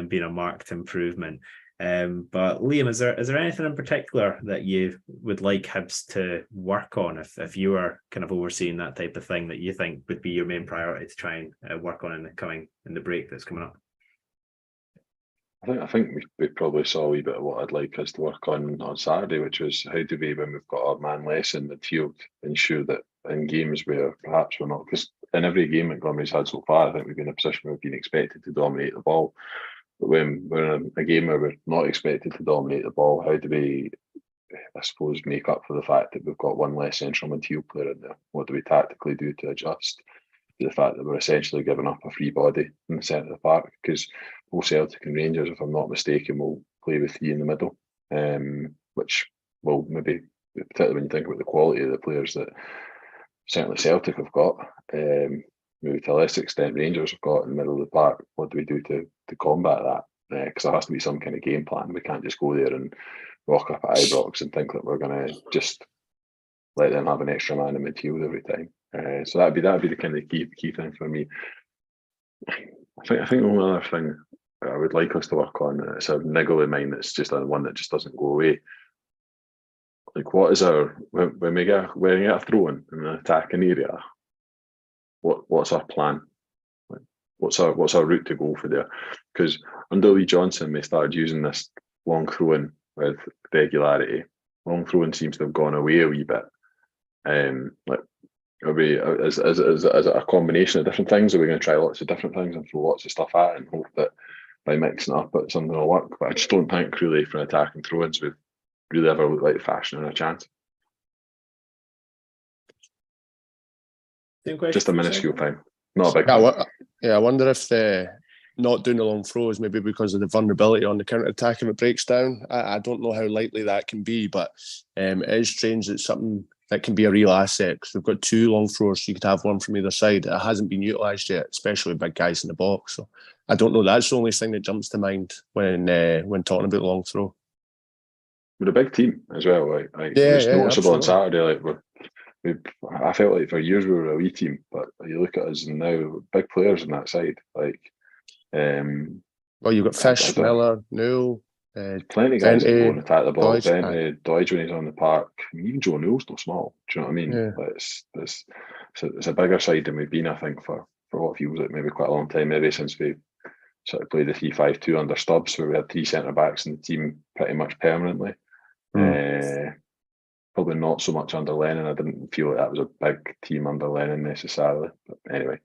been a marked improvement. But Liam, is there anything in particular that you would like Hibs to work on if you were kind of overseeing that type of thing that you think would be your main priority to try and work on in the break that's coming up? I think we probably saw a wee bit of what I'd like us to work on Saturday, which was how do we, when we've got a man less in midfield, ensure that in games where perhaps we're not, because in every game Montgomery's had so far, I think we've been in a position where we've been expected to dominate the ball. But when we're in a game where we're not expected to dominate the ball, how do we, I suppose, make up for the fact that we've got one less central midfield player in there? What do we tactically do to adjust to the fact that we're essentially giving up a free body in the centre of the park? Because both Celtic and Rangers, if I'm not mistaken, will play with three in the middle, which will maybe, particularly when you think about the quality of the players that certainly Celtic have got, maybe to a less extent Rangers have got in the middle of the park. What do we do to combat that? Because there has to be some kind of game plan. We can't just go there and rock up at Ibrox and think that we're going to just let them have an extra man in midfield every time. So that'd be the kind of key thing for me. I think the only other thing I would like us to work on, it's a niggle in mine that's just one that just doesn't go away. Like, what is our, when we get a throw in an attacking area, what's our plan? Like, what's our route to go for there? Because under Lee Johnson, we started using this long throw-in with regularity. Long throw-in seems to have gone away a wee bit. Like, are we, is it a combination of different things? Are we going to try lots of different things and throw lots of stuff at it and hope that by mixing it up that something will work? But I just don't think really for attacking throw-ins we've really ever looked like fashion and a chance. Just a minuscule thing, not a big thing. I wonder if not doing the long throws maybe because of the vulnerability on the counter-attack if it breaks down. I don't know how likely that can be, but it is strange that something that can be a real asset, because we've got two long throwers, so you could have one from either side. It hasn't been utilised yet, especially with big guys in the box. So I don't know. That's the only thing that jumps to mind when talking about the long throw. We're a big team as well. It's noticeable on Saturday. I felt like for years we were a wee team, but you look at us and now big players on that side. Well, you've got Fish, Miller, Newell. Plenty of guys that go and attack the ball. Dodge when he's on the park. I mean, even Joe Newell's not small. Do you know what I mean? Yeah. It's a bigger side than we've been, I think, for what feels like maybe quite a long time, maybe since we sort of played the 3-5-2 under Stubbs, where we had three centre backs in the team pretty much permanently. Probably not so much under Lennon. I didn't feel like that was a big team under Lennon necessarily. But anyway.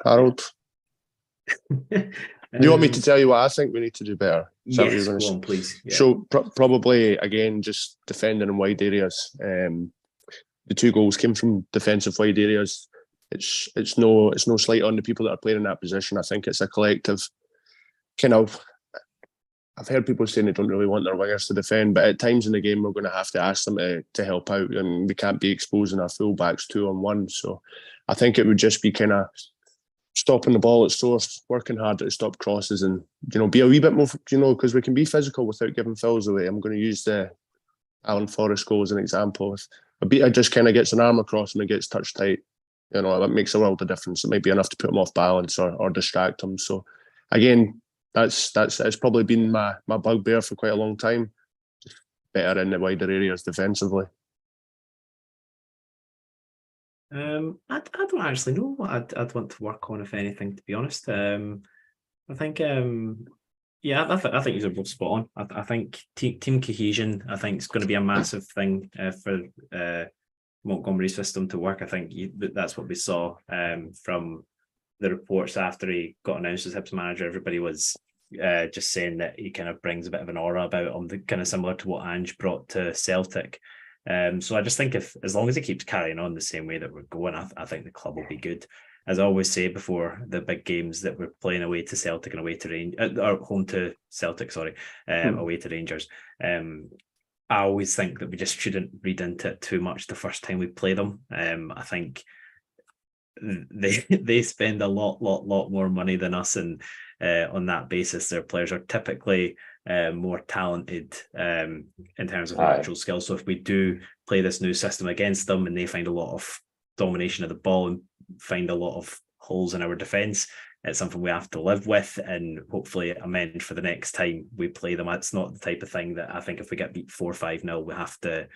Harold? Do you want me to tell you what I think we need to do better? Yes, go on, please. Yeah. So probably, again, just defending in wide areas. The two goals came from defensive wide areas. It's no slight on the people that are playing in that position. I think it's a collective kind of. I've heard people saying they don't really want their wingers to defend, but at times in the game we're going to have to ask them to help out, and we can't be exposing our fullbacks 2-on-1. So I think it would just be kind of stopping the ball at source, working hard to stop crosses, and be a wee bit more, because we can be physical without giving fouls away. I'm going to use the Alan Forrest goal as an example. If a beater just kind of gets an arm across and it gets touch tight, You know, it makes a world of difference. It might be enough to put them off balance or distract them. So again, that's probably been my bugbear for quite a long time. Better in the wider areas defensively. I don't actually know what I'd want to work on, if anything, to be honest. I think I think these are both spot on. I think team cohesion, I think, is going to be a massive thing for Montgomery's system to work. I think that's what we saw from the reports after he got announced as Hibs manager. Everybody was just saying that he kind of brings a bit of an aura about him, kind of similar to what Ange brought to Celtic. So I just think as long as he keeps carrying on the same way that we're going, I think the club will be good. As I always say before the big games, that we're playing away to Celtic and away to Rangers, or home to Celtic, away to Rangers. I always think that we just shouldn't read into it too much the first time we play them. I think they spend a lot more money than us, and on that basis, their players are typically more talented in terms of natural skill. So if we do play this new system against them and they find a lot of domination of the ball and find a lot of holes in our defence, it's something we have to live with and hopefully amend for the next time we play them. It's not the type of thing that I think if we get beat 4-5-0, we have to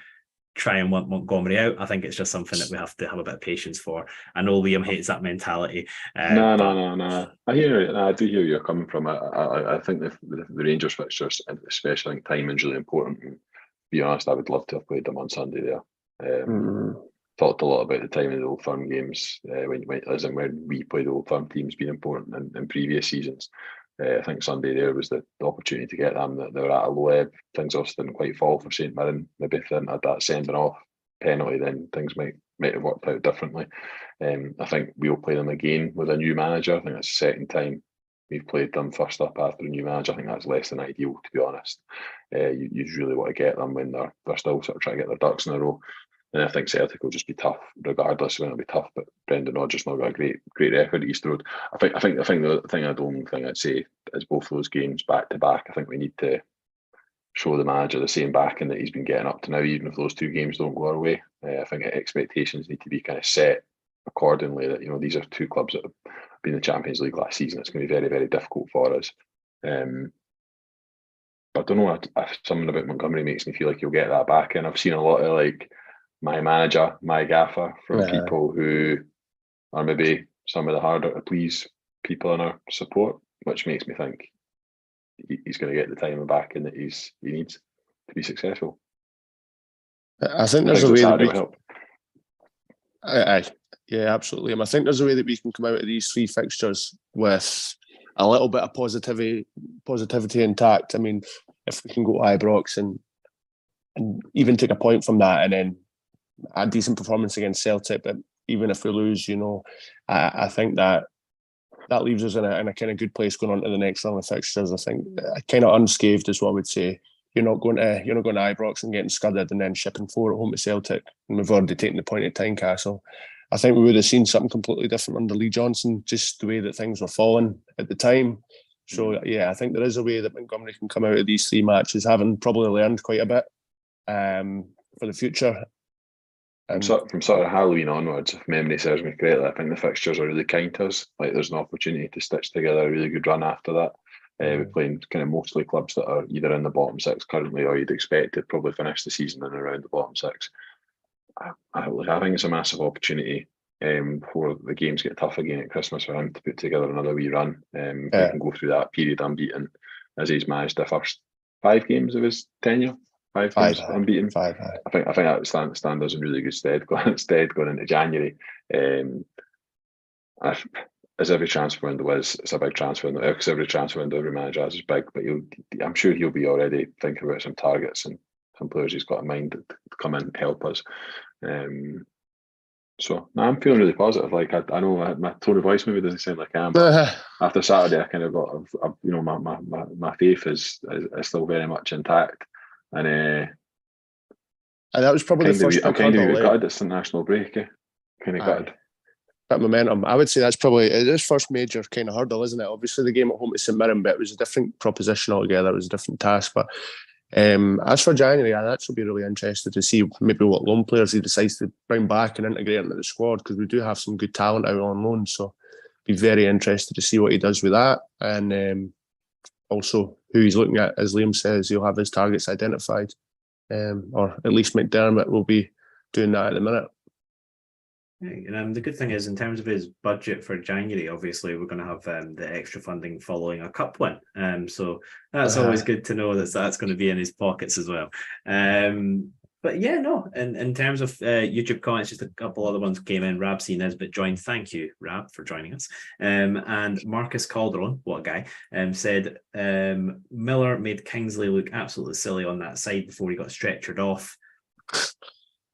try and want Montgomery out. I think it's just something that we have to have a bit of patience for. I know Liam hates that mentality. No. I do hear where you're coming from. I think the Rangers fixtures, especially, I think timing's really important. And to be honest, I would love to have played them on Sunday there. Talked a lot about the timing of the Old Firm games when we played the Old Firm teams being important in previous seasons. I think Sunday there was the opportunity to get them. That they were at a low ebb. Things obviously didn't quite fall for St Mirren. Maybe if they hadn't had that sending off penalty, then things might have worked out differently. I think we'll play them again with a new manager. I think that's the second time we've played them first up after a new manager. I think that's less than ideal, to be honest. You really want to get them when they're still sort of trying to get their ducks in a row. And I think Celtic will just be tough, regardless. It'll be tough, but Brendan Rodgers not got a great record at East Road. I think the only thing I'd say is both those games back to back. I think we need to show the manager the same backing that he's been getting up to now, even if those two games don't go our way. I think expectations need to be kind of set accordingly. That these are two clubs that have been in the Champions League last season. It's going to be very, very difficult for us. But I don't know. Something about Montgomery makes me feel like you'll get that back, and I've seen a lot of my manager, my gaffer, from people who are maybe some of the harder to please people in our support, which makes me think he's going to get the time back and that he needs to be successful. I think there's a way that we help. Yeah, absolutely. I think there's a way that we can come out of these three fixtures with a little bit of positivity intact. I mean, if we can go to Ibrox and even take a point from that, and then a decent performance against Celtic, but even if we lose, I think that leaves us in a kind of good place going on to the next round of fixtures. I think kind of unscathed is what I would say. You're not going to Ibrox and getting scudded and then shipping 4 at home to Celtic, and we've already taken the point at Tynecastle. I think we would have seen something completely different under Lee Johnson, just the way that things were falling at the time. So yeah, I think there is a way that Montgomery can come out of these 3 matches having probably learned quite a bit for the future. From sort of Halloween onwards, if memory serves me correctly, I think the fixtures are really kind to us. There's an opportunity to stitch together a really good run after that. We're playing kind of mostly clubs that are either in the bottom 6 currently, or you'd expect to probably finish the season in around the bottom 6. I think it's a massive opportunity before the games get tough again at Christmas for him to put together another wee run. He can go through that period unbeaten, as he's managed the first 5 games of his tenure. 5 games unbeaten. 5. I think that stand us in really good stead going into January. As every transfer window is, it's a big transfer window. Because every transfer window, every manager has is big, but I'm sure he'll be already thinking about some targets and some players he's got in mind to come in and help us. So I'm feeling really positive. I know my tone of voice maybe doesn't sound like I am. After Saturday, I kind of got my faith is still very much intact. And that was probably the first. I'm kind of gutted it's international break. Kind of gutted. That momentum, I would say that's probably his first major kind of hurdle, isn't it? Obviously, the game at home to St Mirren, but it was a different proposition altogether. It was a different task, but As for January, I'd actually be really interested to see maybe what loan players he decides to bring back and integrate into the squad, because we do have some good talent out on loan. So be very interested to see what he does with that, and also who he's looking at. As Liam says, he'll have his targets identified, or at least McDermott will be doing that at the minute. And the good thing is, in terms of his budget for January, obviously we're going to have the extra funding following a cup win. So that's always good to know that that's going to be in his pockets as well. But yeah, no, in terms of YouTube comments, just a couple other ones came in. Rab C. Nesbitt joined. Thank you, Rab, for joining us. And Marcus Calderon, what a guy, said Miller made Kingsley look absolutely silly on that side before he got stretchered off.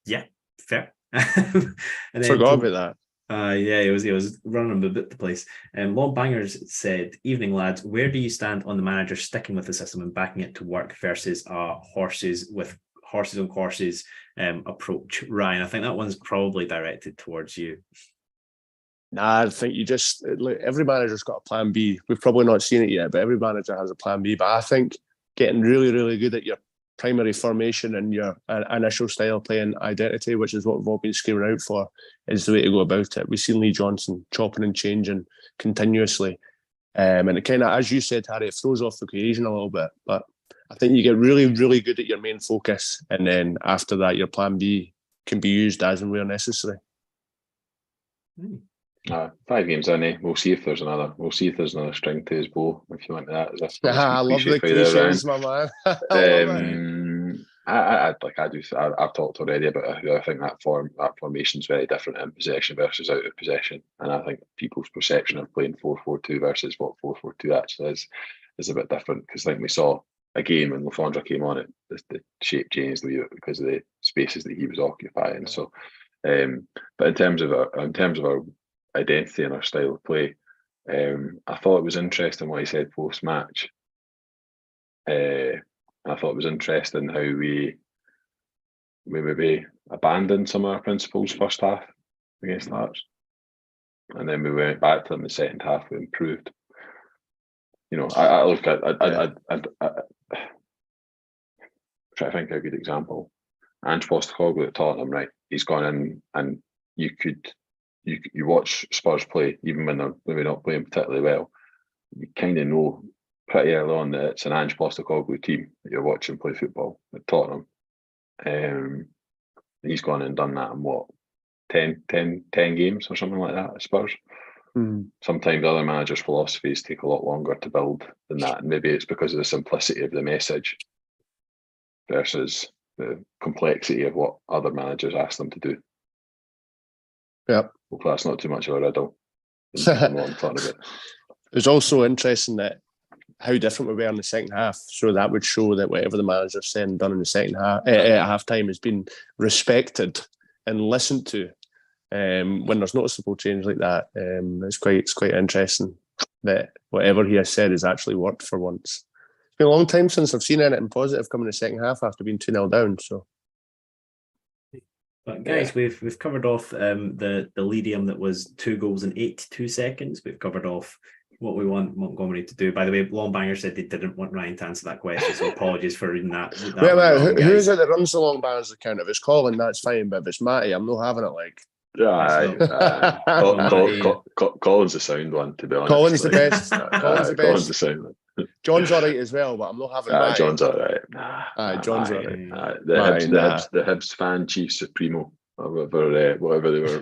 Yeah, fair. And then Forgot about that. Yeah, he was running about the place. Long Bangers said, "Evening lads, where do you stand on the manager sticking with the system and backing it to work versus horses on courses approach?" Ryan, I think that one's probably directed towards you. Nah, I think you just, like, every manager's got a plan B. We've probably not seen it yet, but every manager has a plan B. But I think getting really, really good at your primary formation and your initial style playing identity, which is what we've all been screaming out for, is the way to go about it. We've seen Lee Johnson chopping and changing continuously. And it kind of, as you said, Harry, it throws off the cohesion a little bit. But I think you get really, really good at your main focus. And then after that, your plan B can be used as and where necessary. 5 games in, we'll see if there's another string to his bow, if you want that. I love the cliches, my man. I've talked already about how I think that formation is very different in possession versus out of possession, and I think people's perception of playing 4-4-2 versus what 4-4-2 actually is a bit different, because I think we saw again when Lafondra came on, the shape changed a little bit because of the spaces that he was occupying. So, but in terms of our identity and our style of play, I thought it was interesting what he said post match. I thought it was interesting how we maybe abandoned some of our principles first half against Hearts, and then we went back to them in the second half. We improved. You know, I look at try to think of a good example. Ange Postecoglou at Tottenham, right? He's gone in, and you watch Spurs play, even when they're maybe not playing particularly well. You kind of know pretty early on that it's an Ange Postecoglou team that you're watching play football at Tottenham. He's gone and done that in what, 10 games or something like that at Spurs. Sometimes other managers' philosophies take a lot longer to build than that, and maybe it's because of the simplicity of the message versus the complexity of what other managers ask them to do. Yep. Hopefully that's not too much of a riddle. I'm talking about. It's also interesting that how different we were in the second half. So that would show that whatever the manager said and done in the second half at half time has been respected and listened to. When there's noticeable change like that, it's quite interesting that whatever he has said has actually worked for once. It's been a long time since I've seen anything positive come in the second half after being 2-0 down. So, but guys, we've covered off the Leadium that was 2 goals in 82 seconds. We've covered off what we want Montgomery to do. By the way, Longbanger said they didn't want Ryan to answer that question, so apologies for reading that. Wait, who is it that runs the Longbanger's account? If it's Colin, that's fine, but if it's Matty, I'm not having it. Like, Colin's the sound one, to be honest. Colin's the best. Colin's the sound one. John's all right as well, but I'm not having Matty. John's all right. John's all right. The Hibs fan chief supremo, or whatever they were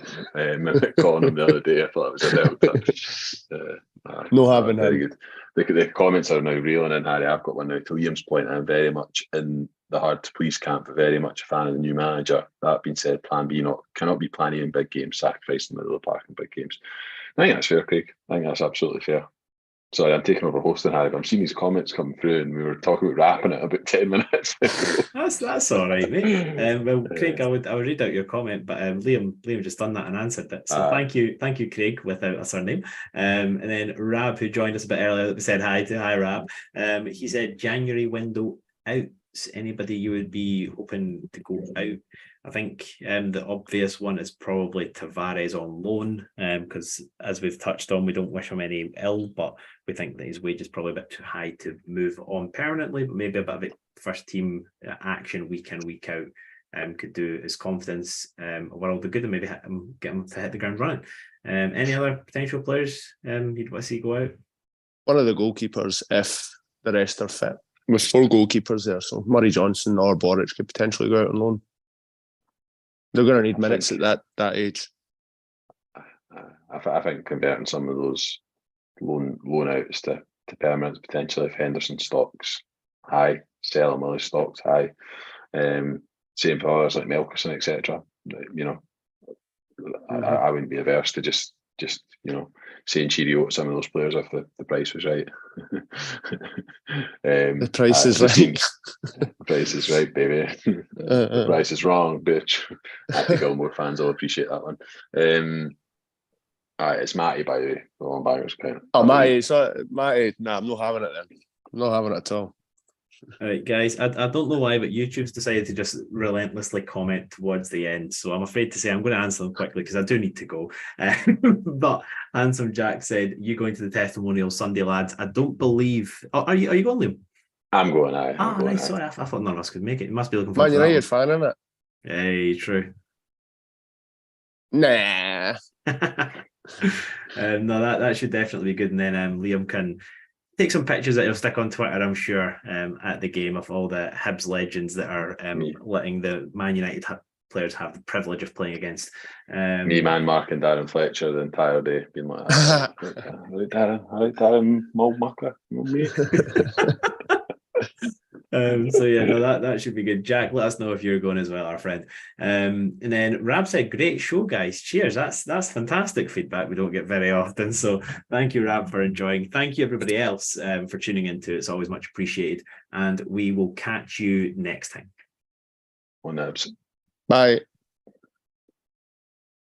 calling him the other day. I thought it was a bit. No having very him. Good. The comments are now reeling in, Harry. I've got one now. To Liam's point, I'm very much in the hard to please camp, very much a fan of the new manager. That being said, plan B cannot be plan A in big games, sacrifice in the middle of the park in big games. I think that's fair, Craig. I think that's absolutely fair. Sorry, I'm taking over hosting, Harry, but I'm seeing these comments come through, and we were talking about wrapping it about 10 minutes. That's all right, mate. Well, Craig, I would read out your comment, but Liam just done that and answered it. So thank you, Craig, without a surname. And then Rab, who joined us a bit earlier, said hi, Rab. He said January window out. Anybody you would be hoping to go out? I think the obvious one is probably Tavares on loan, because as we've touched on, we don't wish him any ill, but we think that his wage is probably a bit too high to move on permanently, but maybe a bit of first team action week in, week out could do his confidence a world of good and maybe get him to hit the ground running. Any other potential players you'd want to see go out? One of the goalkeepers, if the rest are fit. With 4 goalkeepers there, so Murray Johnson or Boric could potentially go out on loan. They're going to need minutes at that age. I think converting some of those loan outs to permanents potentially, if Henderson stocks high, sell him while his stocks high. Same for others like Melkerson, etc. You know, I wouldn't be averse to just saying cheerio to some of those players if the price was right. The price is right. The price is right, baby. The price is wrong, bitch. Happy Gilmore fans will appreciate that one. It's Matty, by the way. The long bangers count. Oh, Matty. So Matty. Nah, I'm not having it then. I'm not having it at all. All right, guys, I don't know why, but YouTube's decided to just relentlessly comment towards the end. So I'm afraid to say I'm going to answer them quickly because I do need to go. But Handsome Jack said, "You going to the testimonial Sunday, lads?" I don't believe. Oh, are you going, Liam? I'm going. Nice. Sorry, I thought none of us could make it. You must be looking for Man United fan, isn't it? Hey, true. Nah. No, that should definitely be good. And then Liam can take some pictures that he'll stick on Twitter, I'm sure, at the game of all the Hibs legends that are letting the Man United players have the privilege of playing against. Me, man, Mark and Darren Fletcher the entire day being like, all right, Darren, Mold Mucker, mate. So yeah, no, that should be good. Jack, let us know if you're going as well, our friend. And then Rab said, "Great show, guys. Cheers." That's fantastic feedback. We don't get very often. So thank you, Rab, for enjoying. Thank you, everybody else, for tuning into it. It's always much appreciated. And we will catch you next time. On Nibs. Bye.